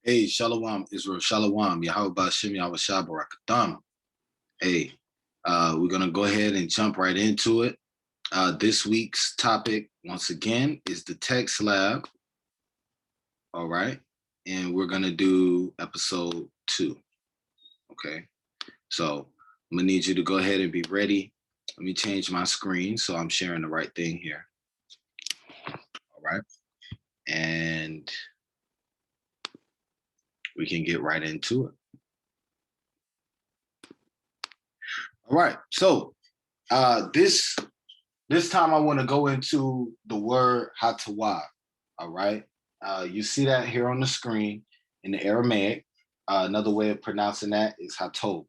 Hey, Shalom, Israel, Shalom, Yahweh Ba'Shem, Yahweh Shabbarakatam. Hey, we're going to go ahead and jump right into it. This week's topic, once again, is the text lab. All right. And we're going to do episode 2. Okay. So I'm going to need you to go ahead and be ready. Let me change my screen so I'm sharing the right thing here. All right. And we can get right into it. All right. So this time I want to go into the word hatawah. All right. You see that here on the screen in the Aramaic. Another way of pronouncing that is hatov.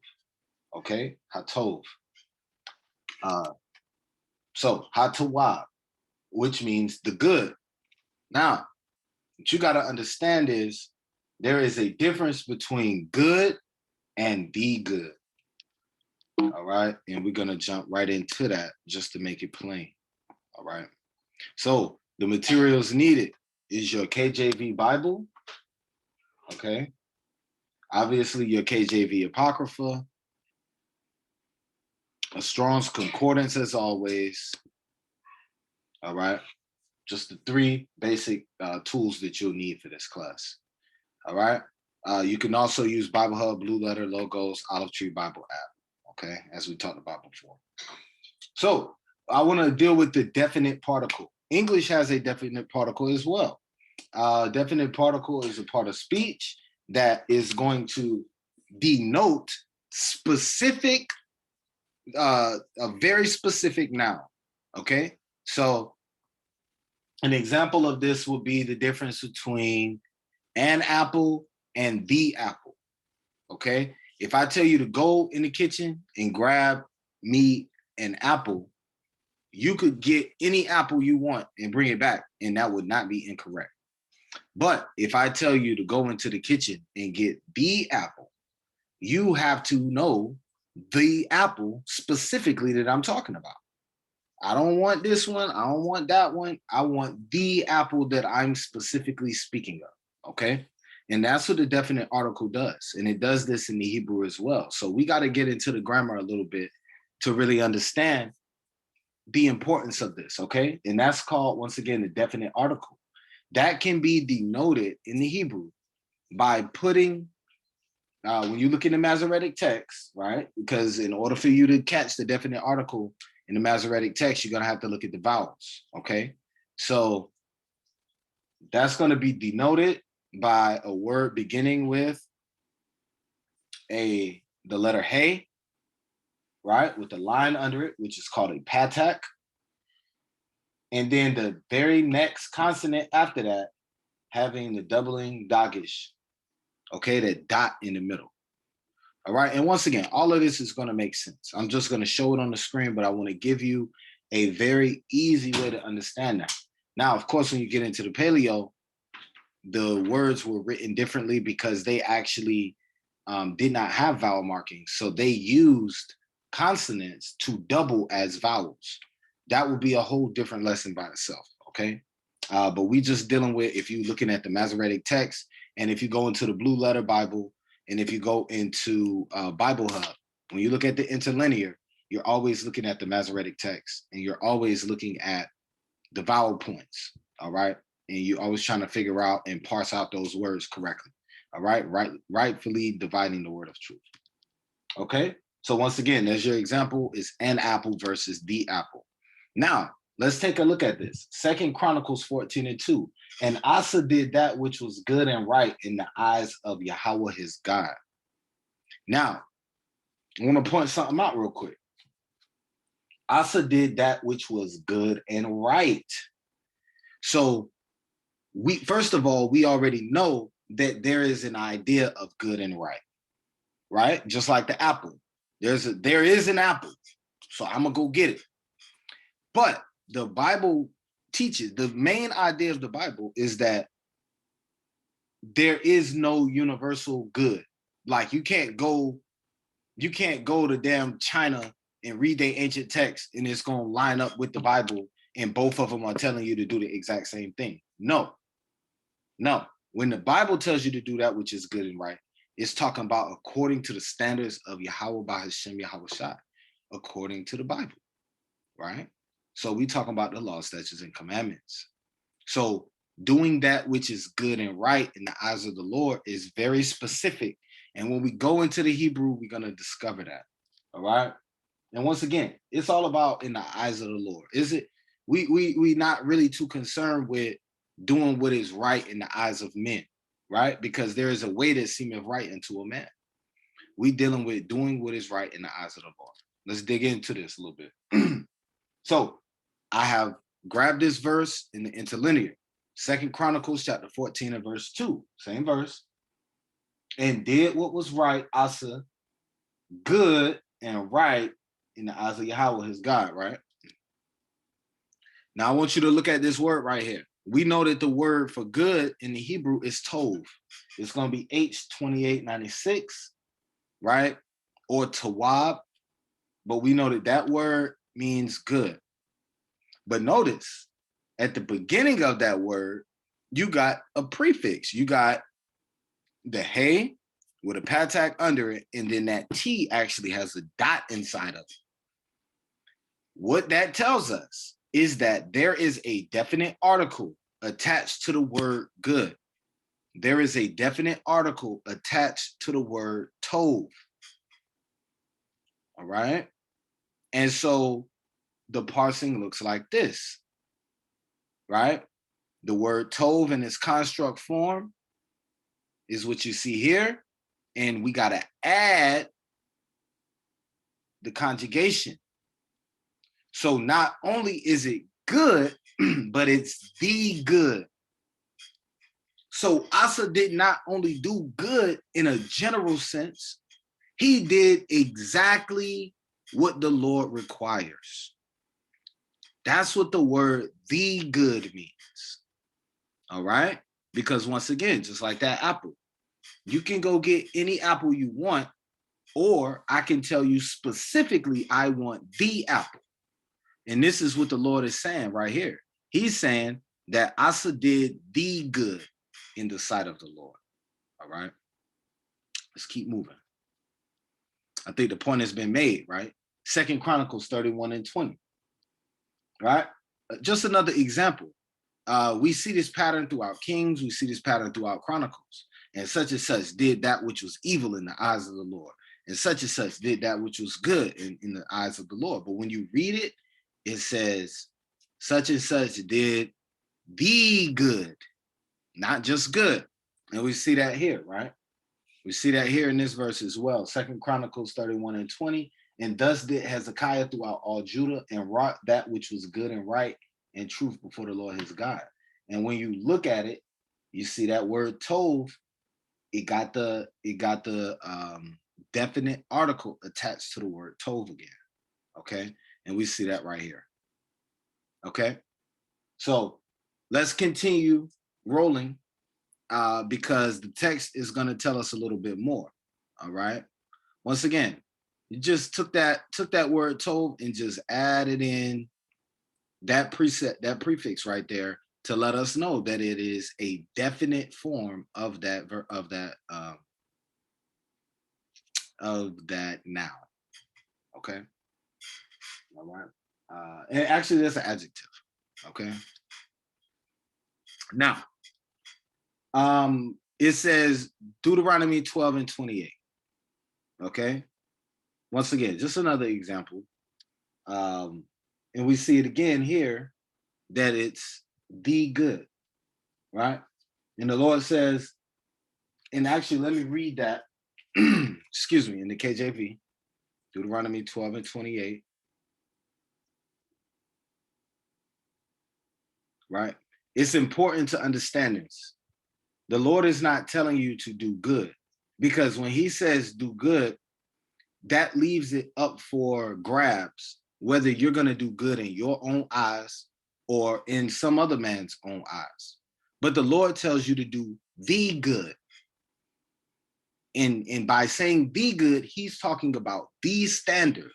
Okay, hatov. So hatawah, which means the good. Now, what you got to understand is there is a difference between good and the good. All right, and we're gonna jump right into that just to make it plain. All right. So the materials needed is your KJV Bible. Okay. Obviously, your KJV Apocrypha, a Strong's Concordance as always. All right. Just the 3 basic tools that you'll need for this class. All right. You can also use Bible Hub, Blue Letter, Logos, Olive Tree Bible app. Okay. As we talked about before. So I want to deal with the definite particle. English has a definite particle as well. Definite particle is a part of speech that is going to denote specific, a very specific noun. Okay, so an example of this would be the difference between an apple and the apple. Okay, if I tell you to go in the kitchen and grab me an apple, you could get any apple you want and bring it back, and that would not be incorrect. But if I tell you to go into the kitchen and get the apple, you have to know the apple specifically that I'm talking about. I don't want this one. I don't want that one. I want the apple that I'm specifically speaking of. Okay. And that's what the definite article does. And it does this in the Hebrew as well. So we got to get into the grammar a little bit to really understand the importance of this. Okay. And that's called, once again, the definite article. That can be denoted in the Hebrew by putting, when you look in the Masoretic text, right? Because in order for you to catch the definite article in the Masoretic text, you're going to have to look at the vowels, okay? So that's going to be denoted by a word beginning with the letter hey, right? With the line under it, which is called a patak. And then the very next consonant after that, having the doubling dagish, okay, that dot in the middle. All right, and once again, all of this is going to make sense. I'm just going to show it on the screen, but I want to give you a very easy way to understand that. Now, of course, when you get into the Paleo, the words were written differently because they actually did not have vowel markings. So they used consonants to double as vowels. That would be a whole different lesson by itself, okay? But we just dealing with, if you're looking at the Masoretic text, and if you go into the Blue Letter Bible, and if you go into Bible Hub, when you look at the interlinear, you're always looking at the Masoretic text, and you're always looking at the vowel points, all right? And you're always trying to figure out and parse out those words correctly, all right? Rightfully dividing the word of truth, okay? So once again, there's your example, is an apple versus the apple. Now, let's take a look at this. 2 Chronicles 14:2. And Asa did that which was good and right in the eyes of Yahweh his God. Now, I want to point something out real quick. Asa did that which was good and right. So first of all, we already know that there is an idea of good and right? Just like the apple. There is an apple. So I'm gonna go get it. But the Bible teaches, the main idea of the Bible is that there is no universal good. Like you can't go to damn China and read their ancient text and it's gonna line up with the Bible and both of them are telling you to do the exact same thing. No. When the Bible tells you to do that which is good and right, it's talking about according to the standards of Yahweh by Hashem Yahweh Shai, according to the Bible, right? So we talking about the law, statutes, and commandments. So doing that which is good and right in the eyes of the Lord is very specific. And when we go into the Hebrew, we're going to discover that. All right. And once again, it's all about in the eyes of the Lord. Is it? We not really too concerned with doing what is right in the eyes of men, right? Because there is a way that seemeth right unto a man. We dealing with doing what is right in the eyes of the Lord. Let's dig into this a little bit. So I have grabbed this verse in the interlinear. 2 Chronicles chapter 14 and verse 2, same verse. And did what was right, Asa, good and right in the eyes of Yahweh, his God, right? Now I want you to look at this word right here. We know that the word for good in the Hebrew is tov. It's going to be H2896, right? Or tawab. But we know that that word means good. But notice, at the beginning of that word, you got a prefix. You got the hey with a patak under it, and then that T actually has a dot inside of it. What that tells us is that there is a definite article attached to the word good. There is a definite article attached to the word tov. All right? And so the parsing looks like this, right? The word tov in its construct form is what you see here. And we got to add the conjugation. So not only is it good, but it's the good. So Asa did not only do good in a general sense, he did exactly what the Lord requires. That's what the word the good means. All right? Because once again, just like that apple, you can go get any apple you want, or I can tell you specifically, I want the apple. And this is what the Lord is saying right here. He's saying that Asa did the good in the sight of the Lord. All right? Let's keep moving. I think the point has been made, right? 2 Chronicles 31 and 20. Right? Just another example. We see this pattern throughout Kings. We see this pattern throughout Chronicles. And such did that which was evil in the eyes of the Lord. And such did that which was good in the eyes of the Lord. But when you read it, it says, such and such did the good, not just good. And we see that here, right? We see that here in this verse as well. 2 Chronicles 31 and 20. And thus did Hezekiah throughout all Judah and wrought that which was good and right and truth before the Lord his God. And when you look at it, you see that word tov, it got the definite article attached to the word tov again. Okay. And we see that right here. Okay. So let's continue rolling because the text is going to tell us a little bit more. All right. Once again, you just took that word tov and just added in that prefix right there to let us know that it is a definite form of that noun. Okay. All right. And actually, that's an adjective. Okay. Now, it says Deuteronomy 12 and 28. Okay. Once again, just another example. And we see it again here that it's the good, right? And the Lord says, and actually, let me read that, excuse me, in the KJV, Deuteronomy 12 and 28, right? It's important to understand this. The Lord is not telling you to do good, because when he says do good, that leaves it up for grabs, whether you're going to do good in your own eyes or in some other man's own eyes. But the Lord tells you to do the good. And by saying the good, he's talking about the standard,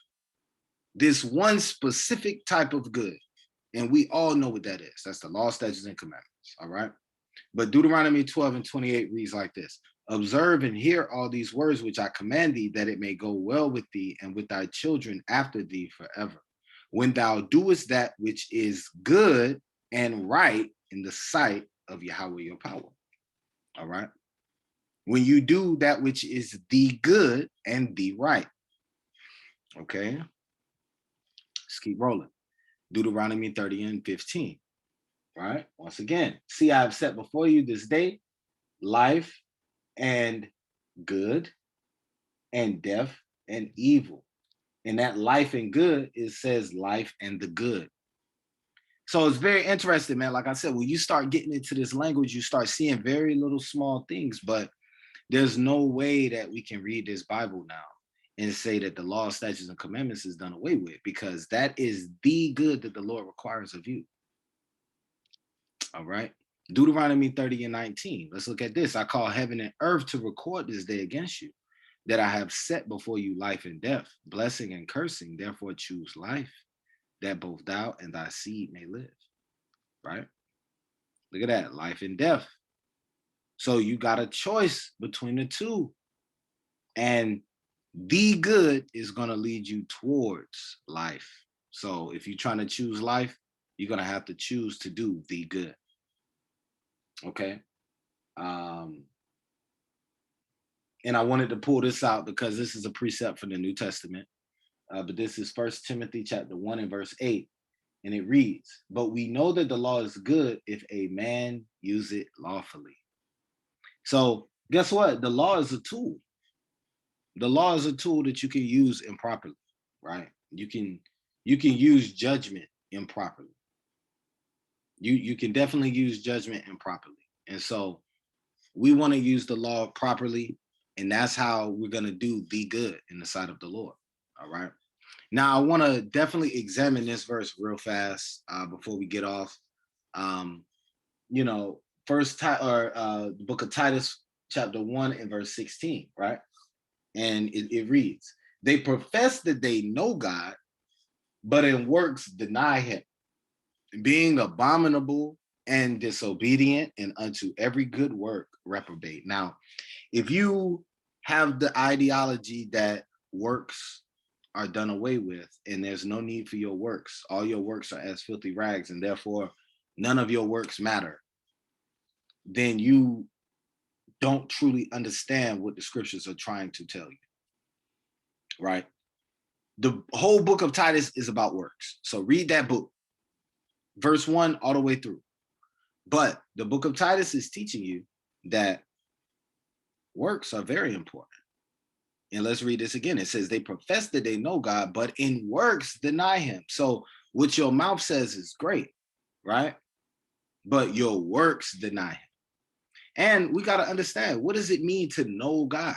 this one specific type of good. And we all know what that is. That's the law, statutes, and commandments. All right. But Deuteronomy 12:28 reads like this: observe and hear all these words which I command thee, that it may go well with thee and with thy children after thee forever. When thou doest that which is good and right in the sight of Yahweh your power. All right. When you do that which is the good and the right. Okay. Let's keep rolling. Deuteronomy 30:15. Right. Once again, see, I have set before you this day life and good and death and evil. And that life and good, it says life and the good. So it's very interesting, man. Like I said, when you start getting into this language, you start seeing very little small things, but there's no way that we can read this Bible now and say that the law, statutes, and commandments is done away with, because that is the good that the Lord requires of you. All right. Deuteronomy 30:19. Let's look at this. I call heaven and earth to record this day against you, that I have set before you life and death, blessing and cursing. Therefore choose life, that both thou and thy seed may live. Right? Look at that, life and death. So you got a choice between the two. And the good is going to lead you towards life. So if you're trying to choose life, you're going to have to choose to do the good. Okay. And I wanted to pull this out because this is a precept for the New Testament. But this is 1 Timothy chapter 1 and verse 8. And it reads, but we know that the law is good if a man use it lawfully. So guess what? The law is a tool. The law is a tool that you can use improperly, right? You can use judgment improperly. You can definitely use judgment improperly. And so we want to use the law properly, and that's how we're going to do the good in the sight of the Lord. All right. Now I want to definitely examine this verse real fast before we get off. The book of Titus, chapter 1 and verse 16, right? And it reads, they profess that they know God, but in works deny him, being abominable and disobedient, and unto every good work reprobate. Now, if you have the ideology that works are done away with and there's no need for your works, all your works are as filthy rags, and therefore none of your works matter, then you don't truly understand what the scriptures are trying to tell you. Right? The whole book of Titus is about works. So read that book, verse 1 all the way through. But the book of Titus is teaching you that works are very important. And let's read this again. It says, they profess that they know God, but in works deny him. So what your mouth says is great, right? But your works deny him. And we got to understand, what does it mean to know God?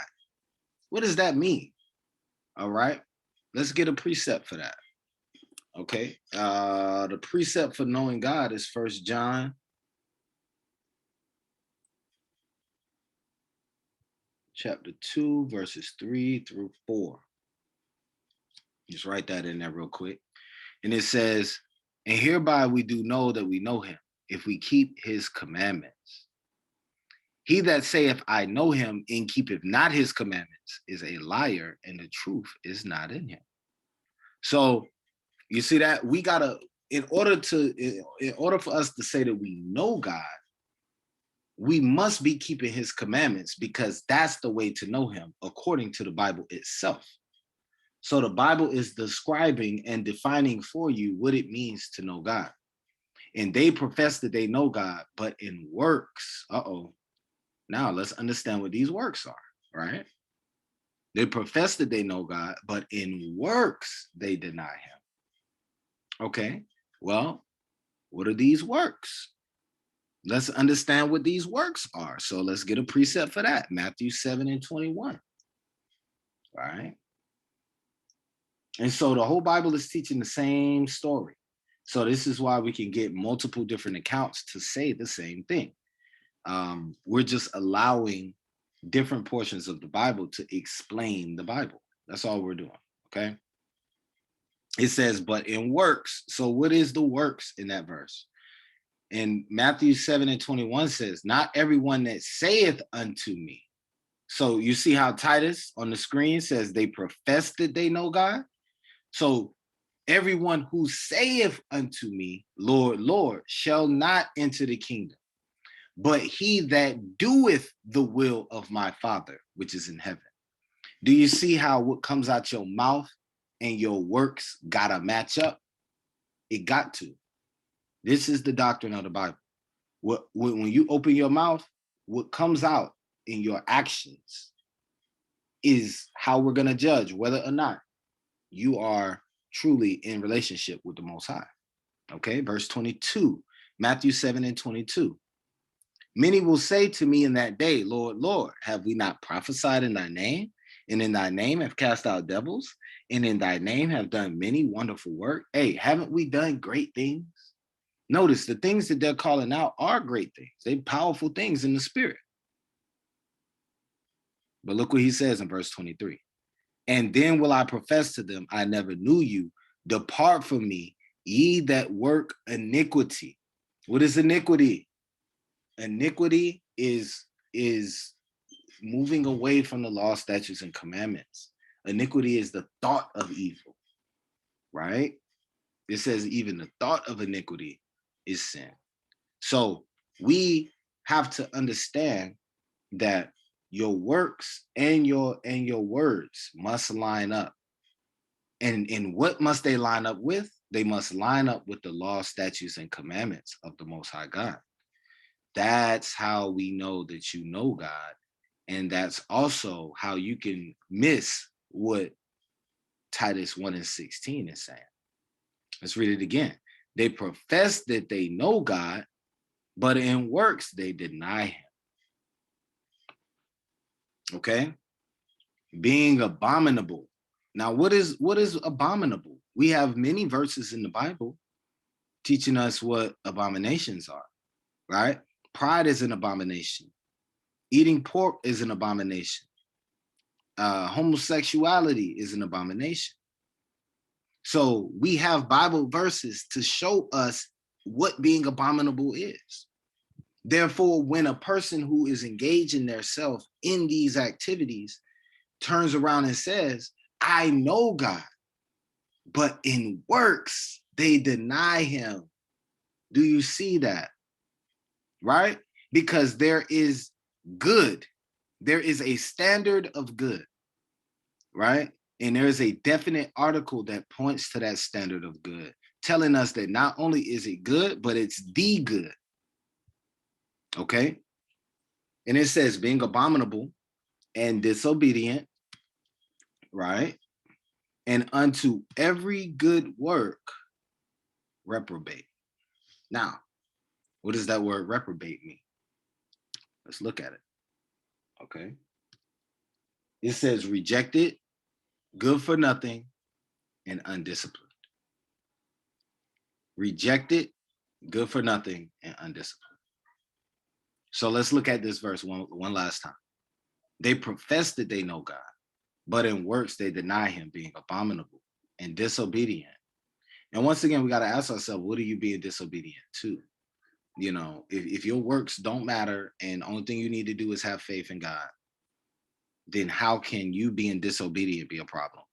What does that mean? All right. Let's get a precept for that. Okay. The precept for knowing God is 1 John chapter 2, verses 3 through 4. Just write that in there real quick. And it says, and hereby we do know that we know him, if we keep his commandments. He that saith, I know him, and keepeth not his commandments, is a liar, and the truth is not in him. So you see that we gotta, in order for us to say that we know God, we must be keeping his commandments, because that's the way to know him according to the Bible itself. So the Bible is describing and defining for you what it means to know God. And they profess that they know God, but in works, now let's understand what these works are, right? They profess that they know God, but in works they deny him. Okay, well, what are these works? Let's understand what these works are. So let's get a precept for that. Matthew 7 and 21. All right. And so the whole Bible is teaching the same story. So this is why we can get multiple different accounts to say the same thing. We're just allowing different portions of the Bible to explain the Bible. That's all we're doing. Okay. It says, but in works. So what is the works in that verse? And Matthew 7:21 says, not everyone that saith unto me. So you see how Titus on the screen says they profess that they know God. So everyone who saith unto me, Lord, Lord, shall not enter the kingdom, but he that doeth the will of my Father, which is in heaven. Do you see how what comes out your mouth and your works gotta match up? It got to. This is the doctrine of the Bible. When you open your mouth, what comes out in your actions is how we're going to judge whether or not you are truly in relationship with the Most High. Okay, verse 22, Matthew 7:22. Many will say to me in that day, Lord, Lord, have we not prophesied in thy name? And in thy name have cast out devils? And in thy name have done many wonderful work? Hey, haven't we done great things? Notice the things that they're calling out are great things. They're powerful things in the spirit. But look what he says in verse 23. And then will I profess to them, I never knew you. Depart from me, ye that work iniquity. What is iniquity? Iniquity is moving away from the law, statutes, and commandments. Iniquity is the thought of evil, right? It says even the thought of iniquity is sin. So we have to understand that your works and your words must line up. And what must they line up with? They must line up with the law, statutes, and commandments of the Most High God. That's how we know that you know God. And that's also how you can miss what Titus 1:16 is saying. Let's read it again. They profess that they know God, but in works they deny him. Okay? Being abominable. Now, what is abominable? We have many verses in the Bible teaching us what abominations are, right? Pride is an abomination. Eating pork is an abomination. Homosexuality is an abomination. So we have Bible verses to show us what being abominable is. Therefore, when a person who is engaging themselves in these activities turns around and says, I know God, but in works they deny him. Do you see that? Right? Because there is good. There is a standard of good, right? And there is a definite article that points to that standard of good, telling us that not only is it good, but it's the good. Okay? And it says being abominable and disobedient, right? And unto every good work, reprobate. Now, what does that word reprobate mean? Let's look at it. Okay. It says rejected, good for nothing, and undisciplined. Rejected, good for nothing, and undisciplined. So let's look at this verse one last time. They profess that they know God, but in works they deny him, being abominable and disobedient. And once again, we got to ask ourselves, what are you being disobedient to? You know, if your works don't matter and the only thing you need to do is have faith in God, then how can you being disobedient be a problem?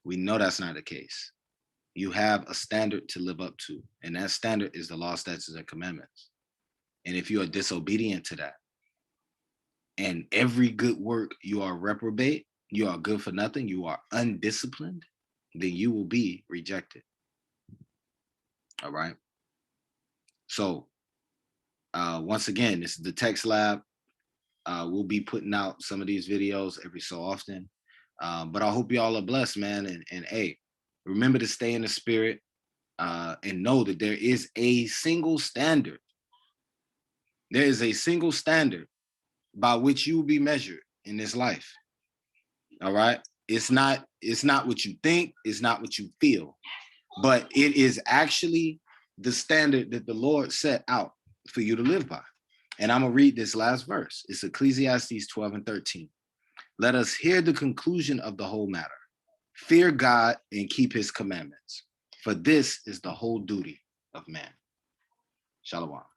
We know that's not the case. You have a standard to live up to, and that standard is the law, statutes, and commandments. And if you are disobedient to that, and every good work you are reprobate, you are good for nothing, you are undisciplined, then you will be rejected. All right. So once again, this is the Text Lab. We'll be putting out some of these videos every so often. But I hope y'all are blessed, man. And hey, remember to stay in the spirit and know that there is a single standard. There is a single standard by which you will be measured in this life. All right. It's not what you think, it's not what you feel, but it is actually the standard that the Lord set out for you to live by. And I'm gonna read this last verse. It's Ecclesiastes 12:13. Let us hear the conclusion of the whole matter. Fear God and keep his commandments, for this is the whole duty of man. Shalom.